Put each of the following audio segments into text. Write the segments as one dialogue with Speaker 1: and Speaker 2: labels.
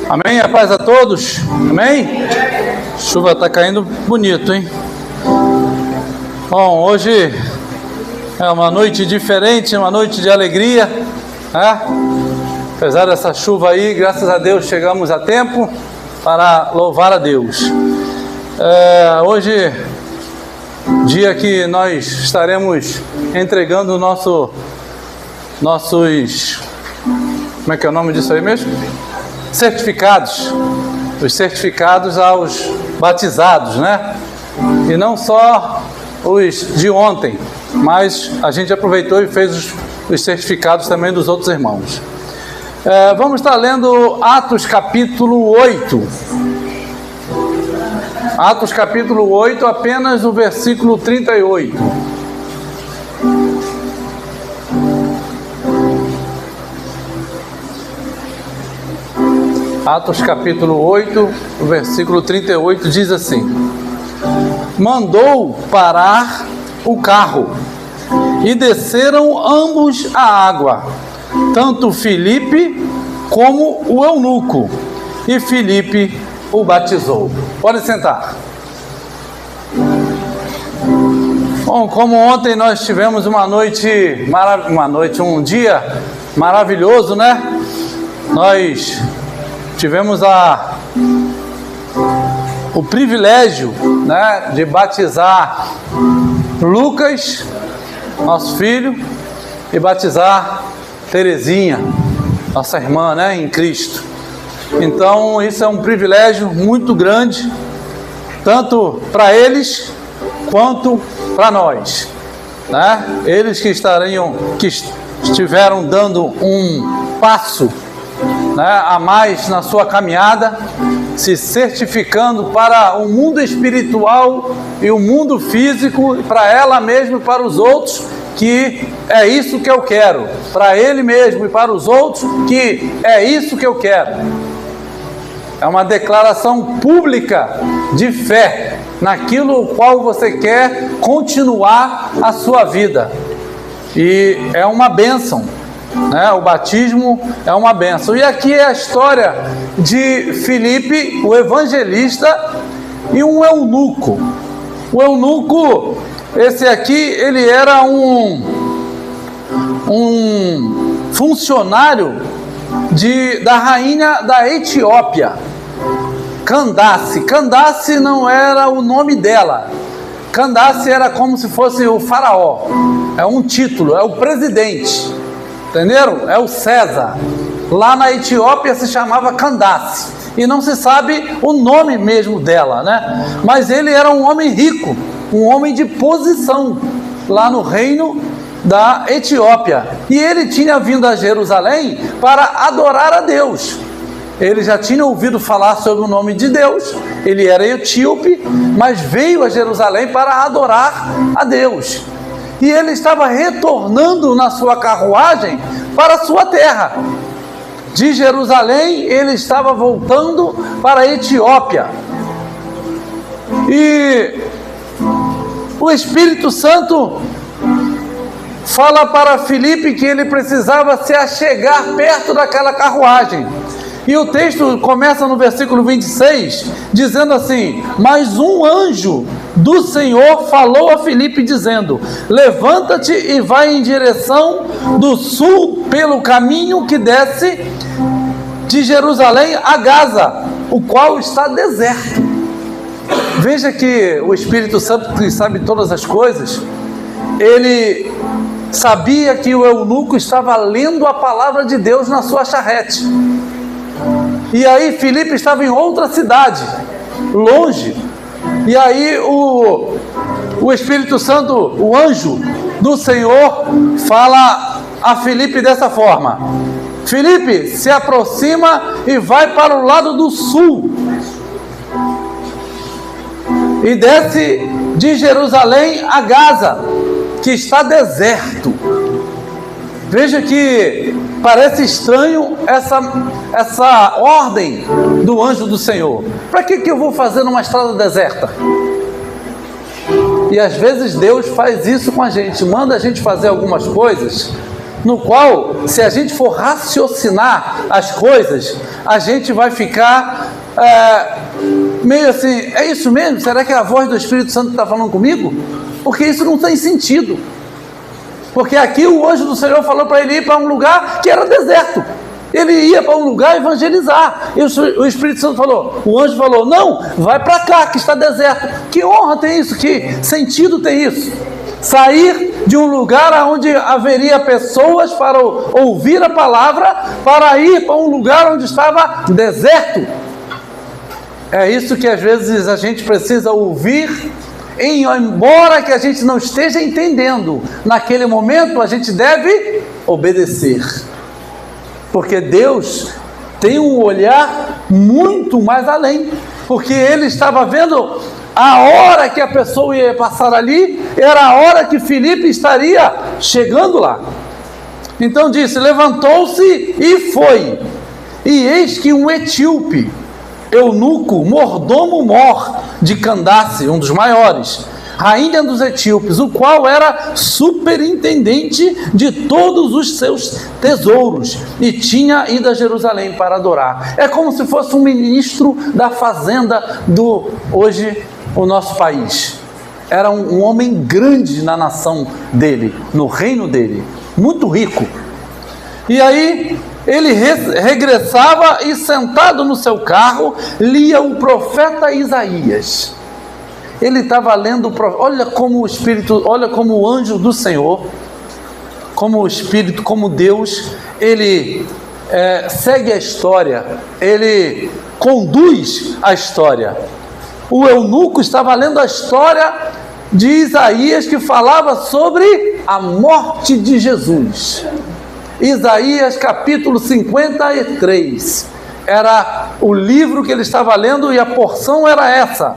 Speaker 1: Amém? A paz a todos. Amém? Chuva está caindo bonito, hein? Bom, hoje é uma noite diferente, uma noite de alegria, né? Apesar dessa chuva aí, graças a Deus chegamos a tempo para louvar a Deus. Hoje, dia que nós estaremos entregando nossos, como é que é o nome disso aí mesmo? Certificados, os certificados aos batizados, né? E não só os de ontem, mas a gente aproveitou e fez os certificados também dos outros irmãos. Vamos estar lendo Atos capítulo 8. Atos capítulo 8, apenas o versículo 38. Atos capítulo 8, o versículo 38 diz assim: mandou parar o carro e desceram ambos a água, tanto Filipe como o eunuco, e Filipe o batizou. Pode sentar. Bom, como ontem nós tivemos um dia maravilhoso, né? Nós tivemos o privilégio, né, de batizar Lucas, nosso filho, e batizar Terezinha, nossa irmã, né, em Cristo. Então isso é um privilégio muito grande, tanto para eles quanto para nós, né? Eles que estiveram dando um passo, né, a mais na sua caminhada, se certificando para o mundo espiritual e o mundo físico, para ela mesma e para os outros, que é isso que eu quero, para ele mesmo e para os outros, que é isso que eu quero. É uma declaração pública de fé naquilo qual você quer continuar a sua vida, e é uma bênção, né? O batismo é uma bênção. E aqui é a história de Filipe, o evangelista, e um eunuco. O eunuco, esse aqui, ele era um funcionário da rainha da Etiópia, Candace. Candace não era o nome dela. Candace era como se fosse o faraó. É um título, é o presidente. Entenderam? É o César. Lá na Etiópia se chamava Candace. E não se sabe o nome mesmo dela, né? Mas ele era um homem rico, um homem de posição lá no reino da Etiópia. E ele tinha vindo a Jerusalém para adorar a Deus. Ele já tinha ouvido falar sobre o nome de Deus. Ele era etíope, mas veio a Jerusalém para adorar a Deus. E ele estava retornando na sua carruagem para a sua terra. De Jerusalém, ele estava voltando para a Etiópia. E o Espírito Santo fala para Filipe que ele precisava se achegar perto daquela carruagem. E o texto começa no versículo 26, dizendo assim: mas um anjo do Senhor falou a Filipe dizendo: levanta-te e vai em direção do sul pelo caminho que desce de Jerusalém a Gaza, o qual está deserto. Veja que o Espírito Santo, que sabe todas as coisas, ele sabia que o eunuco estava lendo a palavra de Deus na sua charrete. E aí Filipe estava em outra cidade, longe. E aí o Espírito Santo, o anjo do Senhor, fala a Filipe dessa forma: Filipe, se aproxima e vai para o lado do sul. E desce de Jerusalém a Gaza, que está deserto. Veja que parece estranho essa ordem do anjo do Senhor. Para que eu vou fazer numa estrada deserta? E às vezes Deus faz isso com a gente, manda a gente fazer algumas coisas no qual, se a gente for raciocinar as coisas, a gente vai ficar meio assim, é isso mesmo? Será que é a voz do Espírito Santo que está falando comigo? Porque isso não tem sentido. Porque aqui o anjo do Senhor falou para ele ir para um lugar que era deserto. Ele ia para um lugar evangelizar. E o Espírito Santo falou, o anjo falou, não, vai para cá que está deserto. Que honra tem isso? Que sentido tem isso? Sair de um lugar onde haveria pessoas para ouvir a palavra, para ir para um lugar onde estava deserto. É isso que às vezes a gente precisa ouvir, embora que a gente não esteja entendendo. Naquele momento a gente deve obedecer. Porque Deus tem um olhar muito mais além. Porque Ele estava vendo a hora que a pessoa ia passar ali, era a hora que Filipe estaria chegando lá. Então disse, levantou-se e foi. E eis que um etíope, eunuco, mordomo-mor de Candace, um dos maiores, rainha dos etíopes, o qual era superintendente de todos os seus tesouros, e tinha ido a Jerusalém para adorar. É como se fosse um ministro da fazenda do, hoje, o nosso país. Era um homem grande na nação dele, no reino dele, muito rico. E aí ele regressava e, sentado no seu carro, lia o profeta Isaías. Ele estava lendo, olha como o Espírito, olha como o anjo do Senhor, como o Espírito, como Deus, ele segue a história, ele conduz a história. O eunuco estava lendo a história de Isaías, que falava sobre a morte de Jesus. Isaías capítulo 53, era o livro que ele estava lendo e a porção era essa.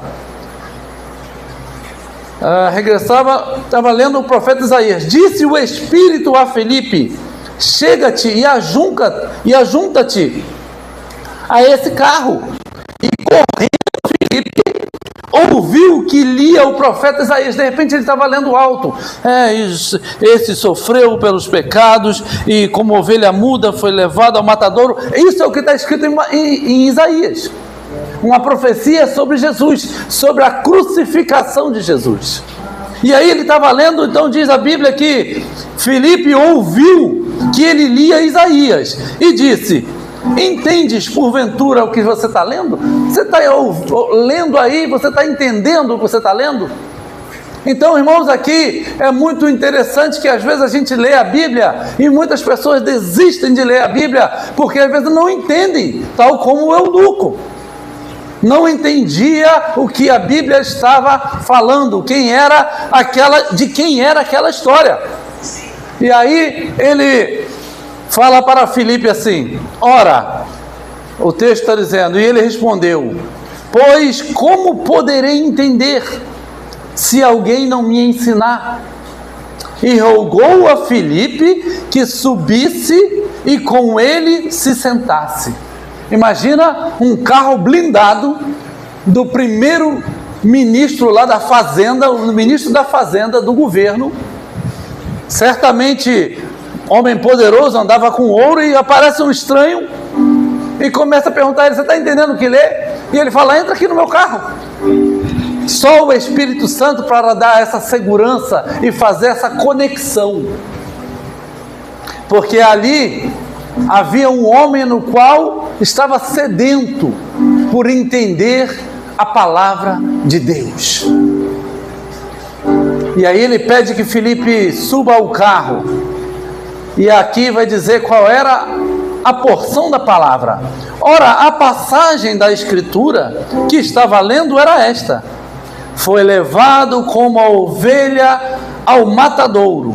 Speaker 1: Estava lendo o profeta Isaías. Disse o Espírito a Filipe, chega-te e ajunta-te a esse carro. E correndo Filipe ouviu que lia o profeta Isaías. De repente ele estava lendo alto. Esse sofreu pelos pecados e como ovelha muda foi levado ao matadouro. Isso é o que está escrito em Isaías. Uma profecia sobre Jesus, sobre a crucificação de Jesus. E aí ele estava lendo, então diz a Bíblia que Filipe ouviu que ele lia Isaías e disse, entendes porventura o que você está lendo? Você está lendo aí, você está entendendo o que você está lendo? Então, irmãos, aqui é muito interessante que às vezes a gente lê a Bíblia e muitas pessoas desistem de ler a Bíblia porque às vezes não entendem, tal como o eunuco. Não entendia o que a Bíblia estava falando, de quem era aquela história. E aí ele fala para Filipe assim, ora, o texto está dizendo, e ele respondeu, pois como poderei entender se alguém não me ensinar? E rogou a Filipe que subisse e com ele se sentasse. Imagina um carro blindado do primeiro ministro lá da fazenda, o ministro da fazenda do governo, certamente homem poderoso, andava com ouro, e aparece um estranho e começa a perguntar a ele, você está entendendo o que lê? E ele fala, entra aqui no meu carro. Só o Espírito Santo para dar essa segurança e fazer essa conexão, porque ali havia um homem no qual estava sedento por entender a palavra de Deus. E aí ele pede que Filipe suba ao carro. E aqui vai dizer qual era a porção da palavra. Ora, a passagem da Escritura que estava lendo era esta: foi levado como a ovelha ao matadouro,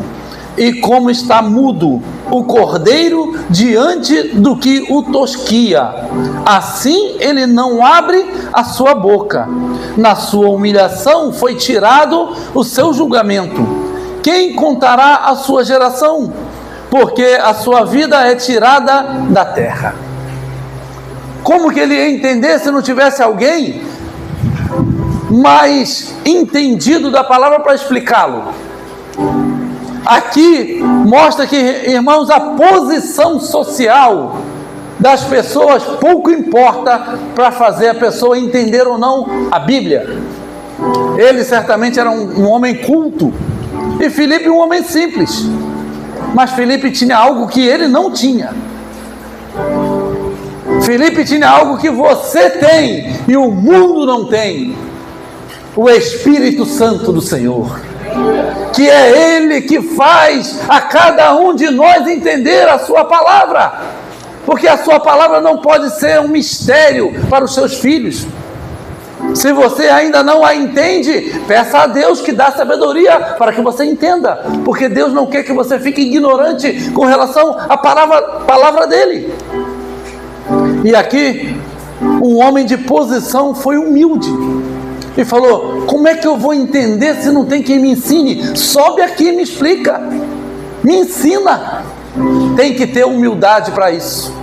Speaker 1: e como está mudo o cordeiro diante do que o tosquia, assim ele não abre a sua boca. Na sua humilhação foi tirado o seu julgamento. Quem contará a sua geração? Porque a sua vida é tirada da terra. Como que ele ia entender se não tivesse alguém mais entendido da palavra para explicá-lo? aqui mostra que, irmãos, a posição social das pessoas pouco importa para fazer a pessoa entender ou não a Bíblia. Ele certamente era um homem culto, e Filipe um homem simples, mas Filipe tinha algo que ele não tinha. Filipe tinha algo que você tem e o mundo não tem: o Espírito Santo do Senhor, que é Ele que faz a cada um de nós entender a sua palavra, porque a sua palavra não pode ser um mistério para os seus filhos. Se você ainda não a entende, peça a Deus que dá sabedoria para que você entenda, porque Deus não quer que você fique ignorante com relação à palavra dele. E aqui, um homem de posição foi humilde e falou: como é que eu vou entender se não tem quem me ensine? Sobe aqui e me explica, me ensina. Tem que ter humildade para isso.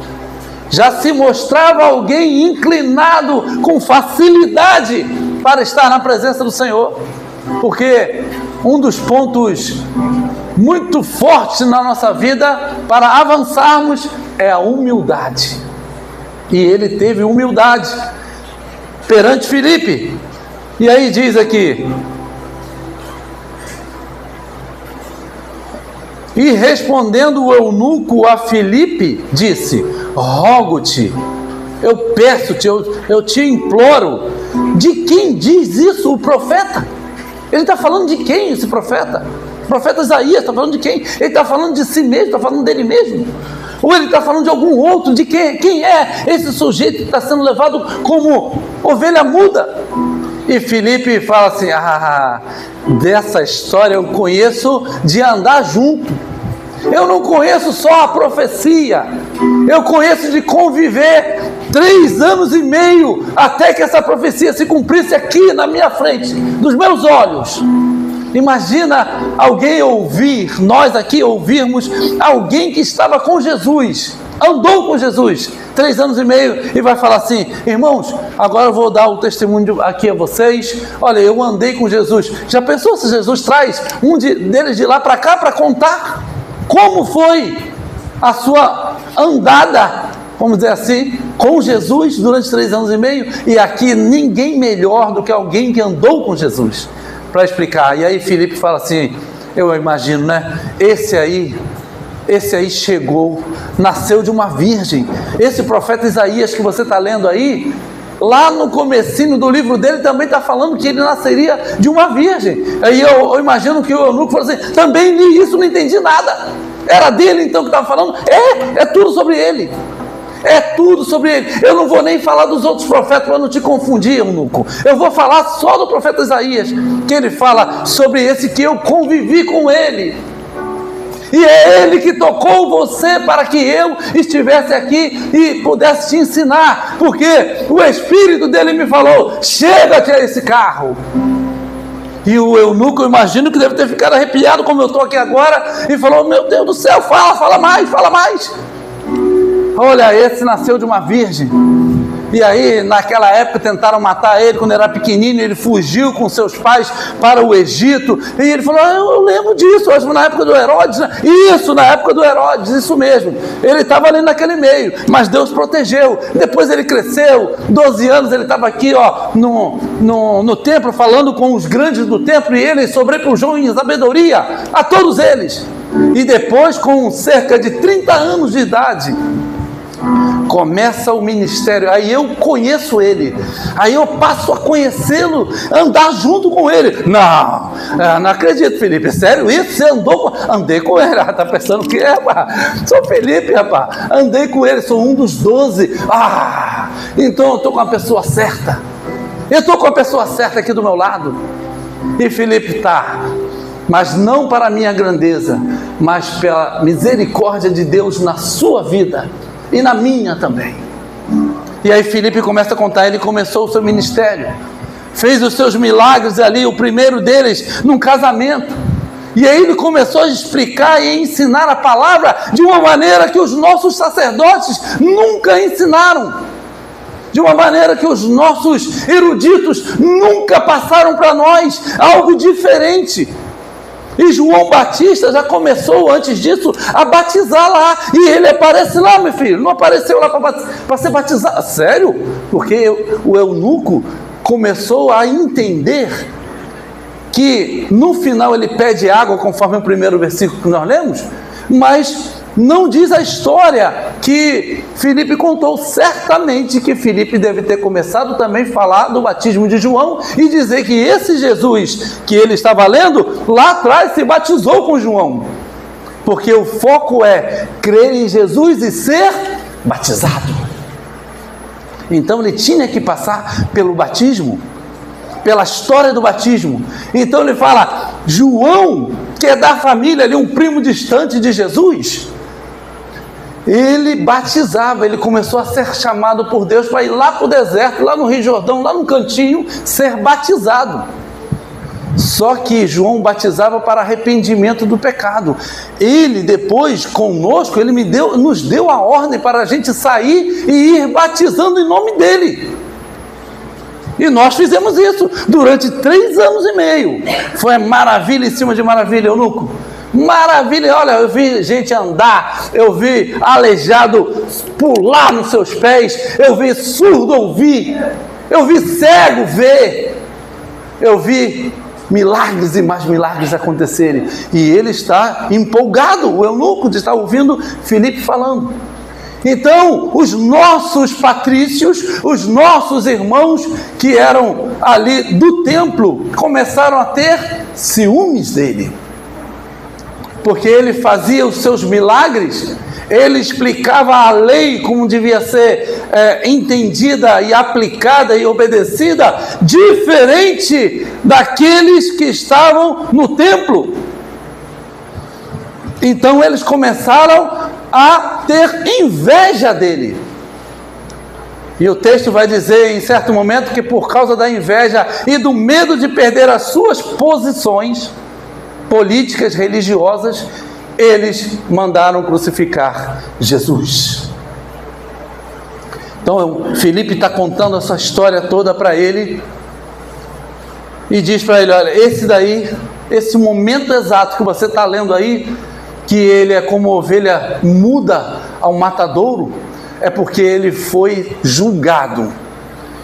Speaker 1: Já se mostrava alguém inclinado com facilidade para estar na presença do Senhor, porque um dos pontos muito fortes na nossa vida para avançarmos é a humildade. E ele teve humildade perante Filipe. E aí diz aqui: e respondendo o eunuco a Filipe, disse: rogo-te, eu peço-te, eu te imploro. De quem diz isso o profeta? Ele está falando de quem esse profeta? O profeta Isaías está falando de quem? Ele está falando de si mesmo, está falando dele mesmo? Ou ele está falando de algum outro? De quem? Quem é esse sujeito que está sendo levado como ovelha muda? E Filipe fala assim: dessa história eu conheço de andar junto. Eu não conheço só a profecia, eu conheço de conviver 3 anos e meio até que essa profecia se cumprisse aqui na minha frente, dos meus olhos. Imagina alguém ouvir, nós aqui ouvirmos alguém que estava com Jesus, andou com Jesus 3 anos e meio, e vai falar assim: irmãos, agora eu vou dar o testemunho aqui a vocês. Olha, eu andei com Jesus. Já pensou se Jesus traz um deles de lá para cá para contar como foi a sua andada, vamos dizer assim, com Jesus durante 3 anos e meio? E aqui ninguém melhor do que alguém que andou com Jesus para explicar. E aí Filipe fala assim: eu imagino, né? Esse aí chegou, nasceu de uma virgem. Esse profeta Isaías que você está lendo aí, lá no comecinho do livro dele também está falando que ele nasceria de uma virgem. Aí eu imagino que o eunuco falou assim: também li isso, não entendi nada. Era dele então que estava falando? É tudo sobre ele. É tudo sobre ele. Eu não vou nem falar dos outros profetas para não te confundir, eunuco. Eu vou falar só do profeta Isaías, que ele fala sobre esse que eu convivi com ele. E é Ele que tocou você para que eu estivesse aqui e pudesse te ensinar, porque o Espírito dele me falou: chega-te a esse carro. E o eunuco, eu imagino que deve ter ficado arrepiado como eu estou aqui agora, e falou: meu Deus do céu, fala mais. Olha, esse nasceu de uma virgem. E aí, naquela época, tentaram matar ele quando ele era pequenino. Ele fugiu com seus pais para o Egito. E ele falou: eu lembro disso, acho que na época do Herodes. Isso, na época do Herodes, isso mesmo. Ele estava ali naquele meio, mas Deus protegeu. Depois ele cresceu, 12 anos ele estava aqui no templo, falando com os grandes do templo, e ele sobrepujou em sabedoria a todos eles. E depois, com cerca de 30 anos de idade, começa o ministério. Aí eu conheço ele, aí eu passo a conhecê-lo, andar junto com ele. Não acredito, Filipe, sério isso? Você andou com... Andei com ele. Tá pensando que é, rapaz? Sou Filipe, rapaz, andei com ele, sou um dos 12. Então eu estou com a pessoa certa, aqui do meu lado. E Filipe mas não para a minha grandeza, mas pela misericórdia de Deus na sua vida e na minha também. E aí Filipe começa a contar. Ele começou o seu ministério, fez os seus milagres ali, o primeiro deles num casamento. E aí ele começou a explicar e ensinar a palavra de uma maneira que os nossos sacerdotes nunca ensinaram, de uma maneira que os nossos eruditos nunca passaram para nós, algo diferente. E João Batista já começou antes disso a batizar lá. E ele aparece lá, meu filho. Não apareceu lá para ser batizado. Sério? Porque o eunuco começou a entender que no final ele pede água, conforme o primeiro versículo que nós lemos, mas não diz a história que Filipe contou. Certamente que Filipe deve ter começado também a falar do batismo de João e dizer que esse Jesus que ele estava lendo, lá atrás se batizou com João. Porque o foco é crer em Jesus e ser batizado. Então ele tinha que passar pelo batismo, pela história do batismo. Então ele fala, João, que é da família ali, um primo distante de Jesus, ele batizava, ele começou a ser chamado por Deus para ir lá para o deserto, lá no Rio Jordão, lá no cantinho, ser batizado. Só que João batizava para arrependimento do pecado. Ele depois, conosco, ele nos deu a ordem para a gente sair e ir batizando em nome dele. E nós fizemos isso durante 3 anos e meio. Foi maravilha em cima de maravilha, eunuco. Maravilha, olha, eu vi gente andar, eu vi aleijado pular nos seus pés, eu vi surdo ouvir, eu vi cego ver, eu vi milagres e mais milagres acontecerem. E ele está empolgado, o eunuco, de estar ouvindo Filipe falando. Então, os nossos patrícios, os nossos irmãos que eram ali do templo, começaram a ter ciúmes dele. Porque ele fazia os seus milagres, ele explicava a lei como devia ser entendida e aplicada e obedecida, diferente daqueles que estavam no templo. Então eles começaram a ter inveja dele. E o texto vai dizer em certo momento que por causa da inveja e do medo de perder as suas posições políticas, religiosas, eles mandaram crucificar Jesus. Então Filipe está contando essa história toda para ele e diz para ele, olha, esse momento exato que você está lendo aí, que ele é como ovelha muda ao matadouro, é porque ele foi julgado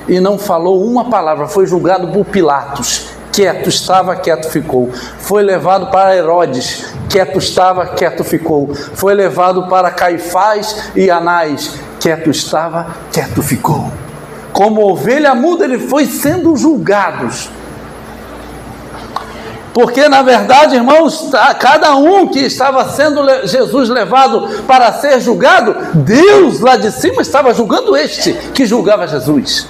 Speaker 1: e não falou uma palavra, foi julgado por Pilatos. Quieto estava, quieto ficou. Foi levado para Herodes, quieto estava, quieto ficou. Foi levado para Caifás e Anás, quieto estava, quieto ficou. Como ovelha muda, ele foi sendo julgado. Porque na verdade, irmãos, cada um que estava sendo Jesus levado para ser julgado, Deus lá de cima estava julgando este que julgava Jesus.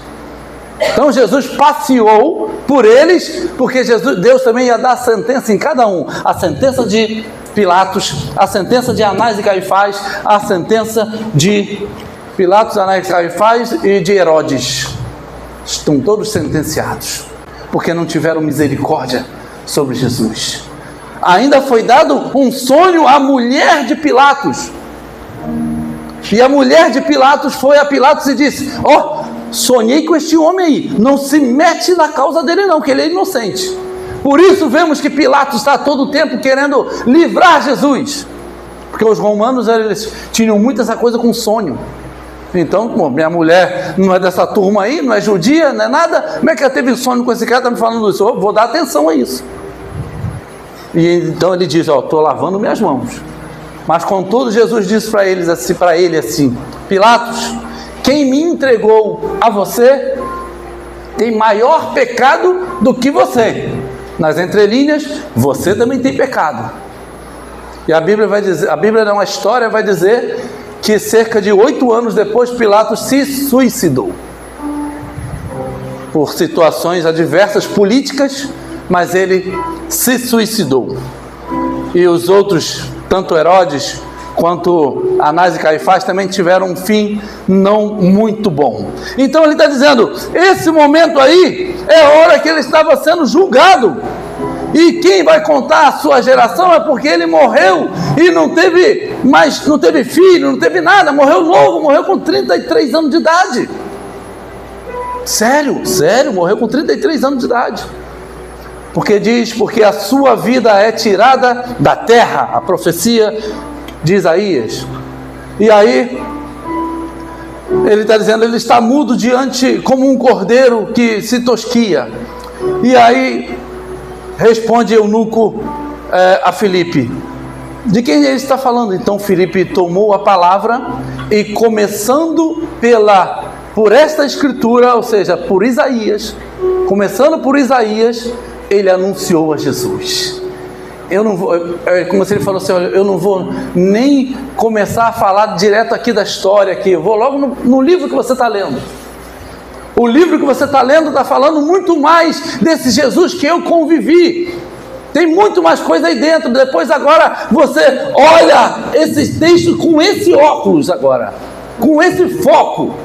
Speaker 1: Então Jesus passeou por eles, porque Deus também ia dar a sentença em cada um. A sentença de Pilatos, a sentença de Anás e Caifás, a sentença de Pilatos, Anás e Caifás e de Herodes. Estão todos sentenciados, porque não tiveram misericórdia sobre Jesus. Ainda foi dado um sonho à mulher de Pilatos. E a mulher de Pilatos foi a Pilatos e disse, sonhei com este homem aí, não se mete na causa dele não, que ele é inocente. Por isso vemos que Pilatos está todo o tempo querendo livrar Jesus, porque os romanos eles tinham muito essa coisa com sonho. Então, minha mulher não é dessa turma aí, não é judia, não é nada, como é que ela teve sonho com esse cara, está me falando isso? Vou dar atenção a isso. E então ele diz, estou lavando minhas mãos. Mas contudo Jesus disse para ele assim, Pilatos, quem me entregou a você tem maior pecado do que você. Nas entrelinhas, você também tem pecado. E a Bíblia vai dizer, a Bíblia não é uma história, vai dizer que cerca de 8 anos depois Pilatos se suicidou. Por situações adversas políticas, mas ele se suicidou. E os outros, tanto Herodes quanto Anás e Caifás, também tiveram um fim não muito bom. Então ele está dizendo, esse momento aí é a hora que ele estava sendo julgado. E quem vai contar a sua geração é porque ele morreu e não teve filho, não teve nada, morreu novo, morreu com 33 anos de idade. Sério, morreu com 33 anos de idade. Porque diz, porque a sua vida é tirada da terra, a profecia de Isaías. E aí, ele está dizendo, ele está mudo diante, como um cordeiro que se tosquia. E aí, responde eunuco a Filipe, de quem ele está falando? Então Filipe tomou a palavra e começando por esta escritura, ou seja, por Isaías, começando por Isaías, ele anunciou a Jesus. Eu não vou, como se ele falou assim, olha, eu não vou nem começar a falar direto aqui da história aqui, eu vou logo no livro que você está lendo. O livro que você está lendo está falando muito mais desse Jesus que eu convivi. Tem muito mais coisa aí dentro. Depois agora você olha esses textos com esse óculos agora, com esse foco.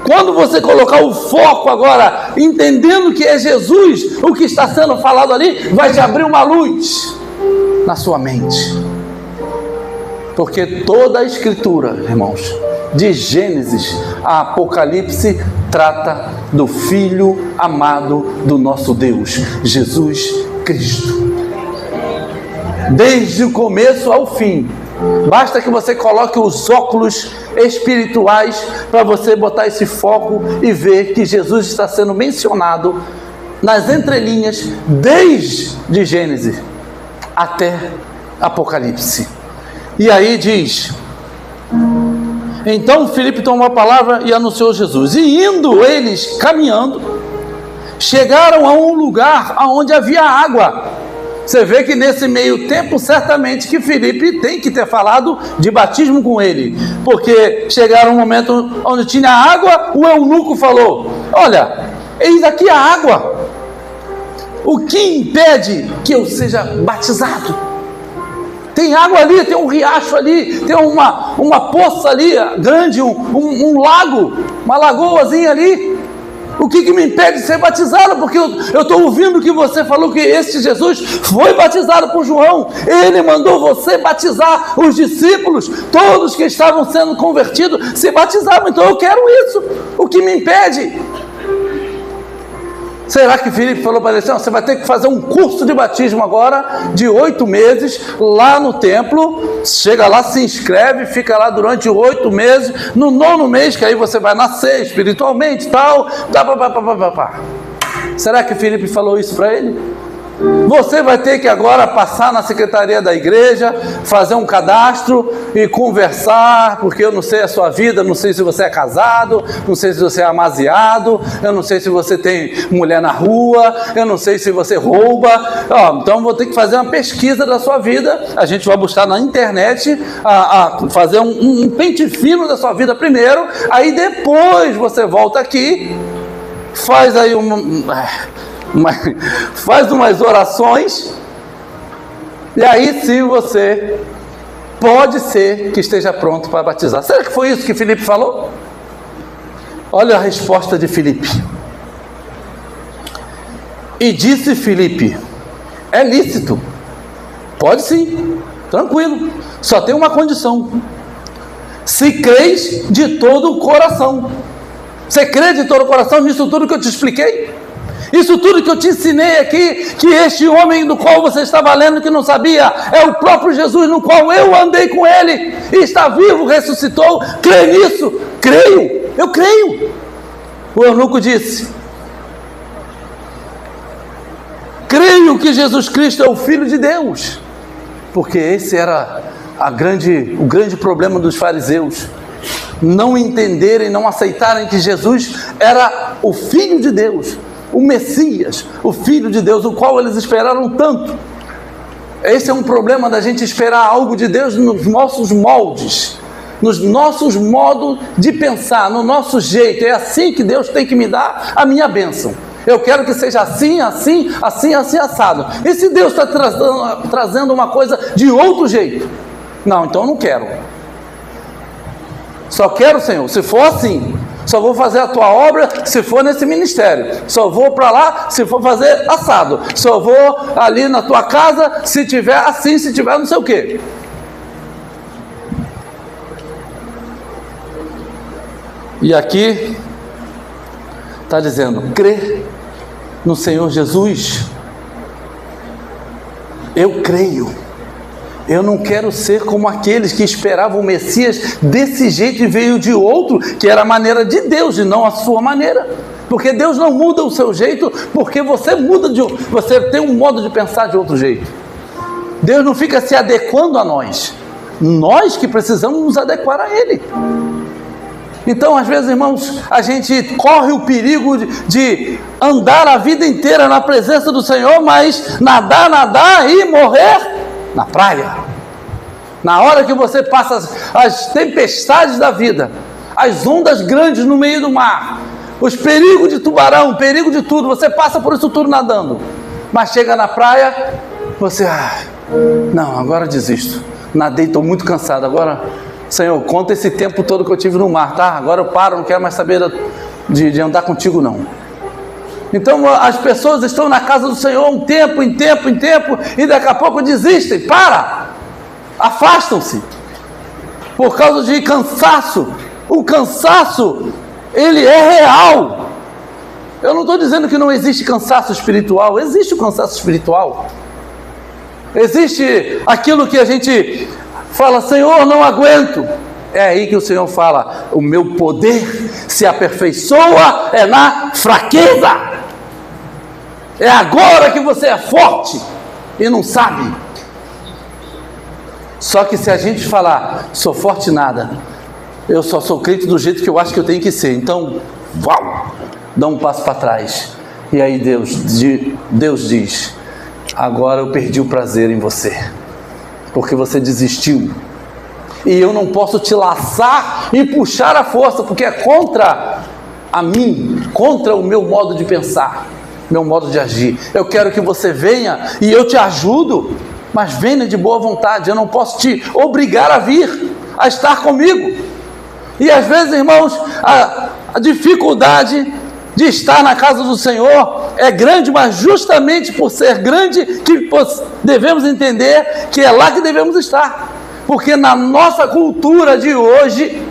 Speaker 1: Quando você colocar o foco agora, entendendo que é Jesus o que está sendo falado ali, vai te abrir uma luz na sua mente. Porque toda a escritura, irmãos, de Gênesis a Apocalipse, trata do Filho amado do nosso Deus, Jesus Cristo. Desde o começo ao fim. Basta que você coloque os óculos espirituais para você botar esse foco e ver que Jesus está sendo mencionado nas entrelinhas desde Gênesis até Apocalipse. E aí diz: então Filipe tomou a palavra e anunciou Jesus. E indo eles caminhando, chegaram a um lugar onde havia água. Você vê que nesse meio tempo, certamente que Filipe tem que ter falado de batismo com ele, porque chegaram um momento onde tinha água, o eunuco falou: olha, eis aqui a água, o que impede que eu seja batizado? Tem água ali, tem um riacho ali, tem uma poça ali grande, um lago, uma lagoazinha ali. O que me impede de ser batizado? Porque eu estou ouvindo que você falou que este Jesus foi batizado por João. Ele mandou você batizar os discípulos. Todos que estavam sendo convertidos se batizavam. Então eu quero isso. O que me impede? Será que Filipe falou para ele assim: você vai ter que fazer um curso de batismo agora, de 8 meses, lá no templo, chega lá, se inscreve, fica lá durante 8 meses, no 9º mês, que aí você vai nascer espiritualmente e tal, Será que Filipe falou isso para ele? Você vai ter que agora passar na secretaria da igreja, fazer um cadastro e conversar, porque eu não sei a sua vida, não sei se você é casado, não sei se você é amaziado, eu não sei se você tem mulher na rua, eu não sei se você rouba. Então vou ter que fazer uma pesquisa da sua vida. A gente vai buscar na internet, fazer um pente fino da sua vida primeiro, aí depois você volta aqui, faz aí faz umas orações, e aí sim você pode ser que esteja pronto para batizar. Será que foi isso que Filipe falou? Olha a resposta de Filipe. E disse Filipe: é lícito, pode sim, tranquilo, só tem uma condição: se crês de todo o coração. Você crê de todo o coração nisso tudo que eu te expliquei? Isso tudo que eu te ensinei aqui, que este homem do qual você estava lendo que não sabia, é o próprio Jesus no qual eu andei com ele, e está vivo, ressuscitou, crê nisso? Creio, eu creio. O eunuco disse: creio que Jesus Cristo é o Filho de Deus, porque esse era o grande problema dos fariseus, não entenderem, não aceitarem que Jesus era o Filho de Deus, o Messias, o Filho de Deus, o qual eles esperaram tanto. Esse é um problema da gente esperar algo de Deus nos nossos moldes, nos nossos modos de pensar, no nosso jeito. É assim que Deus tem que me dar a minha bênção. Eu quero que seja assim, assim, assim, assim, assado. E se Deus está trazendo uma coisa de outro jeito? Não, então eu não quero. Só quero, Senhor, se for assim. Só vou fazer a tua obra se for nesse ministério. Só vou para lá se for fazer assado. Só vou ali na tua casa se tiver assim, se tiver não sei o quê. E aqui está dizendo: crê no Senhor Jesus Eu creio. Eu não quero ser como aqueles que esperavam o Messias desse jeito e veio de outro, que era a maneira de Deus e não a sua maneira. Porque Deus não muda o seu jeito, porque você você tem um modo de pensar de outro jeito. Deus não fica se adequando a nós. Nós que precisamos nos adequar a Ele. Então, às vezes, irmãos, a gente corre o perigo de andar a vida inteira na presença do Senhor, mas nadar e morrer na praia. Na hora que você passa as tempestades da vida, as ondas grandes no meio do mar, os perigos de tubarão, perigo de tudo, você passa por isso tudo nadando, mas chega na praia, você, não, agora desisto, nadei, estou muito cansado, agora, Senhor, conta esse tempo todo que eu tive no mar, tá? Agora eu paro, não quero mais saber de andar contigo não. Então as pessoas estão na casa do Senhor um tempo, em tempo, e daqui a pouco desistem, afastam-se, por causa de cansaço. O cansaço, ele é real. Eu não estou dizendo que não existe cansaço espiritual, existe o cansaço espiritual. Existe aquilo que a gente fala, Senhor, não aguento. É aí que o Senhor fala, o meu poder se aperfeiçoa na fraqueza. É agora que você é forte e não sabe. Só que se a gente falar, sou forte nada, eu só sou crente do jeito que eu acho que eu tenho que ser, então, dá um passo para trás. E aí Deus diz, agora eu perdi o prazer em você, porque você desistiu. E eu não posso te laçar e puxar a força, porque é contra a mim, contra o meu modo de pensar, meu modo de agir. Eu quero que você venha e eu te ajudo, mas venha de boa vontade. Eu não posso te obrigar a vir, a estar comigo. E às vezes, irmãos, a dificuldade de estar na casa do Senhor é grande, mas justamente por ser grande que devemos entender que é lá que devemos estar. Porque na nossa cultura de hoje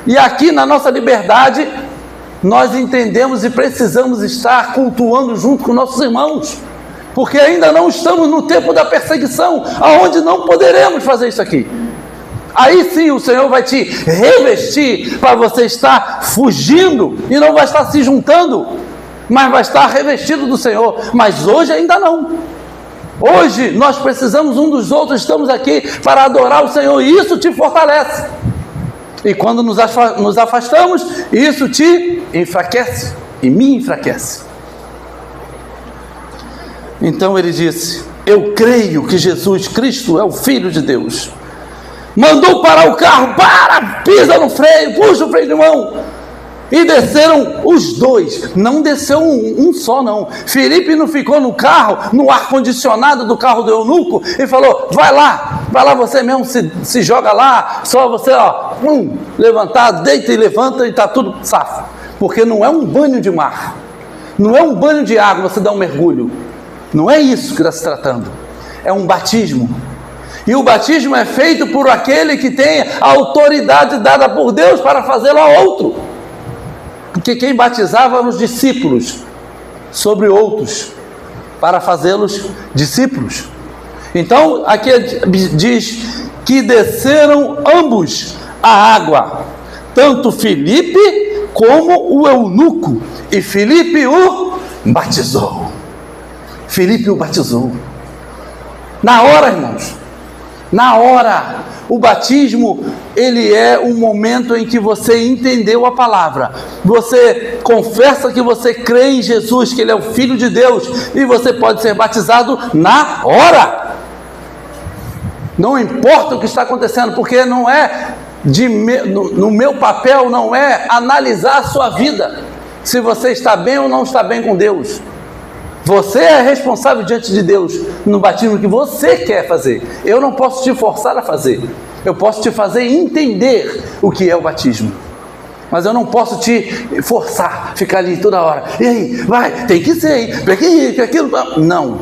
Speaker 1: e aqui na nossa liberdade, nós entendemos e precisamos estar cultuando junto com nossos irmãos, porque ainda não estamos no tempo da perseguição, aonde não poderemos fazer isso aqui. Aí sim o Senhor vai te revestir para você estar fugindo e não vai estar se juntando, mas vai estar revestido do Senhor. Mas hoje ainda não. Hoje nós precisamos um dos outros, estamos aqui para adorar o Senhor e isso te fortalece. E quando nos afastamos, isso te enfraquece e me enfraquece. Então ele disse, eu creio que Jesus Cristo é o Filho de Deus. Mandou parar o carro, pisa no freio, puxa o freio de mão. E desceram os dois, não desceu um só não. Filipe não ficou no carro, no ar-condicionado do carro do eunuco e falou, vai lá você mesmo, se joga lá, só você levantar, deita e levanta e está tudo safo. Porque não é um banho de mar, não é um banho de água, você dá um mergulho, não é isso que está se tratando, é um batismo. E o batismo é feito por aquele que tem a autoridade dada por Deus para fazê-lo a outro. Porque quem batizava eram os discípulos sobre outros, para fazê-los discípulos. Então, aqui diz que desceram ambos a água, tanto Filipe como o eunuco, e Filipe o batizou. Filipe o batizou. Na hora, irmãos, na hora. O batismo, ele é o momento em que você entendeu a palavra. Você confessa que você crê em Jesus, que Ele é o Filho de Deus, e você pode ser batizado na hora. Não importa o que está acontecendo, porque não é no meu papel não é analisar a sua vida, se você está bem ou não está bem com Deus. Você é responsável diante de Deus no batismo que você quer fazer. Eu não posso te forçar a fazer. Eu posso te fazer entender o que é o batismo. Mas eu não posso te forçar, ficar ali toda hora. E aí, vai, tem que ser, hein? Aquilo. Não.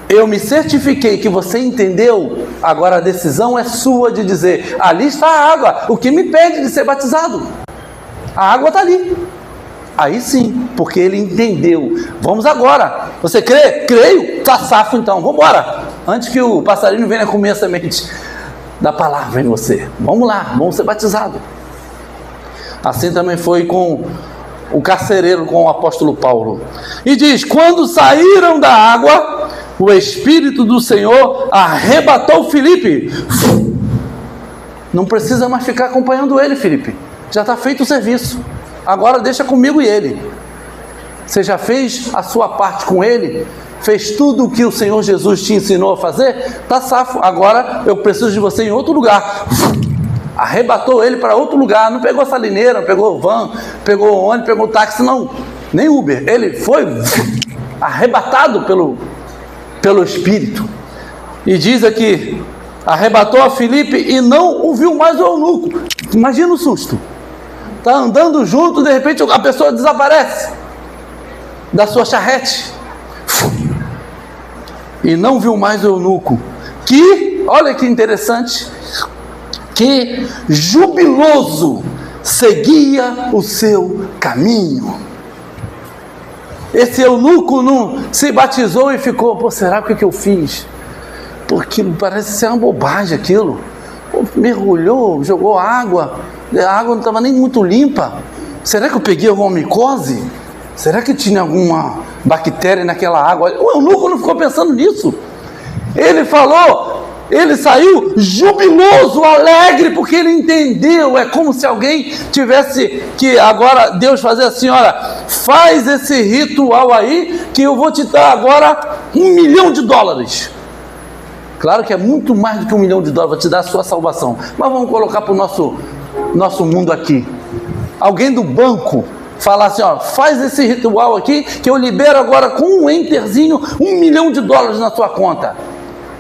Speaker 1: Eu me certifiquei que você entendeu. Agora a decisão é sua de dizer, ali está a água. O que me impede de ser batizado? A água está ali. Aí sim, porque ele entendeu. Vamos agora. Você crê? Creio. Está safo então, vamos embora. antes que o passarinho venha comer a semente da palavra em você. Vamos lá, vamos ser batizados. Assim também foi com o carcereiro, com o apóstolo Paulo. E diz: quando saíram da água, o Espírito do Senhor arrebatou Filipe. Não precisa mais ficar acompanhando ele, Filipe. Já está feito o serviço. Agora deixa comigo e ele. Você já fez a sua parte com ele? Fez tudo o que o Senhor Jesus te ensinou a fazer? Está safo. Agora eu preciso de você em outro lugar. Arrebatou ele para outro lugar. Não pegou salineira, não pegou van, pegou ônibus, pegou táxi, não. Nem Uber. Ele foi arrebatado pelo Espírito. E diz aqui: arrebatou a Filipe e não o viu mais o eunuco. Imagina o susto. Está andando junto, de repente a pessoa desaparece da sua charrete. E não viu mais o eunuco, que, olha que interessante, que jubiloso seguia o seu caminho. Esse eunuco não se batizou e ficou: pô, será o que eu fiz? Porque parece ser uma bobagem aquilo. Pô, mergulhou, jogou água, a água não estava nem muito limpa. Será que eu peguei alguma micose? Será que tinha alguma bactéria naquela água? O eunuco não ficou pensando nisso. Ele falou, ele saiu jubiloso, alegre, porque ele entendeu. É como se alguém tivesse que agora Deus fazer assim: olha, faz esse ritual aí, que eu vou te dar agora $1 milhão. Claro que é muito mais do que $1 milhão, vou te dar a sua salvação. Mas vamos colocar para o nosso mundo aqui. Alguém do banco falar assim: ó, faz esse ritual aqui, que eu libero agora com um enterzinho $1 milhão na sua conta.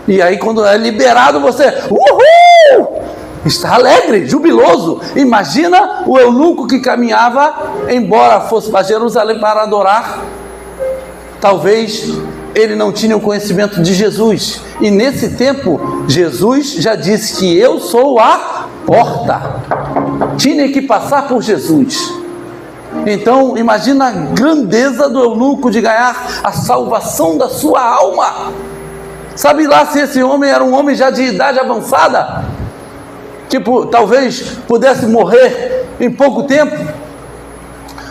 Speaker 1: E aí quando é liberado, você, uhul, está alegre, jubiloso. Imagina o eunuco que caminhava, embora fosse para Jerusalém para adorar. Talvez ele não tinha o conhecimento de Jesus. E nesse tempo, Jesus já disse que eu sou a porta. Tinha que passar por Jesus. Então, imagina a grandeza do eunuco de ganhar a salvação da sua alma. Sabe lá se esse homem era um homem já de idade avançada? Tipo, talvez pudesse morrer em pouco tempo.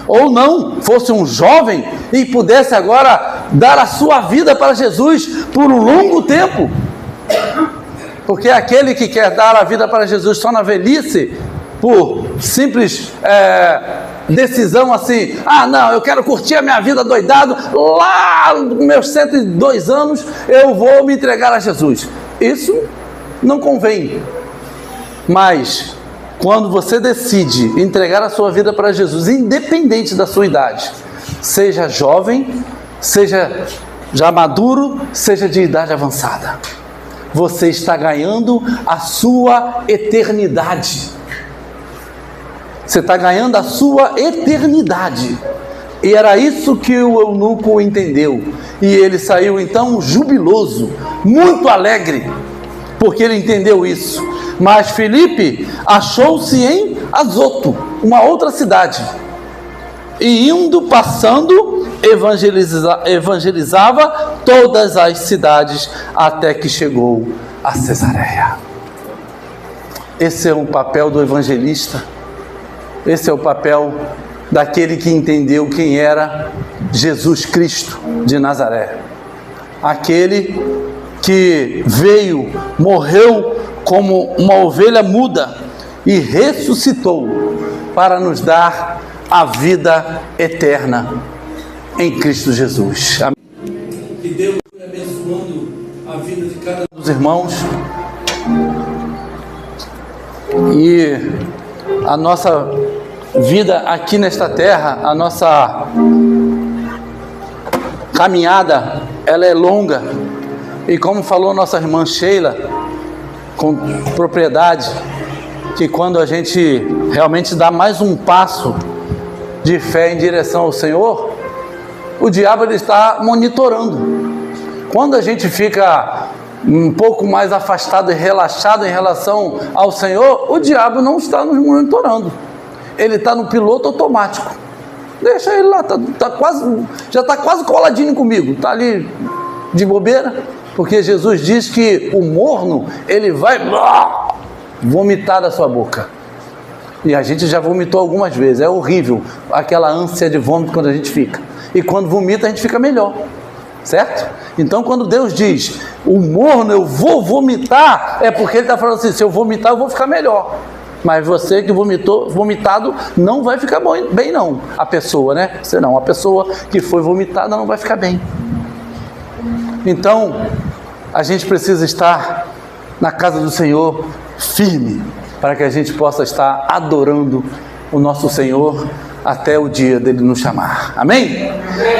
Speaker 1: Ou não, fosse um jovem e pudesse agora dar a sua vida para Jesus por um longo tempo. Porque aquele que quer dar a vida para Jesus só na velhice, por simples decisão assim: ah, não, eu quero curtir a minha vida doidado, lá nos meus 102 anos eu vou me entregar a Jesus. Isso não convém. Mas quando você decide entregar a sua vida para Jesus, independente da sua idade, seja jovem, seja já maduro, seja de idade avançada, você está ganhando a sua eternidade. Você está ganhando a sua eternidade. E era isso que o eunuco entendeu. E ele saiu então jubiloso, muito alegre, porque ele entendeu isso. Mas Filipe achou-se em Azoto, uma outra cidade. E indo, passando, evangelizava todas as cidades, até que chegou a Cesareia. Esse é o papel do evangelista. Esse é o papel daquele que entendeu quem era Jesus Cristo de Nazaré. Aquele que veio, morreu como uma ovelha muda e ressuscitou para nos dar a vida eterna em Cristo Jesus. Amém. Que Deus abençoando a vida de cada um dos irmãos. E a nossa vida aqui nesta terra, a nossa caminhada, ela é longa. E como falou nossa irmã Sheila, com propriedade, que quando a gente realmente dá mais um passo de fé em direção ao Senhor, o diabo ele está monitorando. Quando a gente fica um pouco mais afastado e relaxado em relação ao Senhor, o diabo não está nos monitorando. Ele está no piloto automático. Deixa ele lá, já está quase coladinho comigo. Está ali de bobeira, Porque Jesus diz que o morno, ele vai vomitar da sua boca. E a gente já vomitou algumas vezes, é horrível aquela ânsia de vômito quando a gente fica. E quando vomita a gente fica melhor, certo? Então quando Deus diz, o morno eu vou vomitar, é porque Ele está falando assim, se eu vomitar eu vou ficar melhor. Mas você que vomitado não vai ficar bem não, a pessoa, né? Você não, a pessoa que foi vomitada não vai ficar bem. Então, a gente precisa estar na casa do Senhor firme, para que a gente possa estar adorando o nosso Senhor até o dia dele nos chamar. Amém?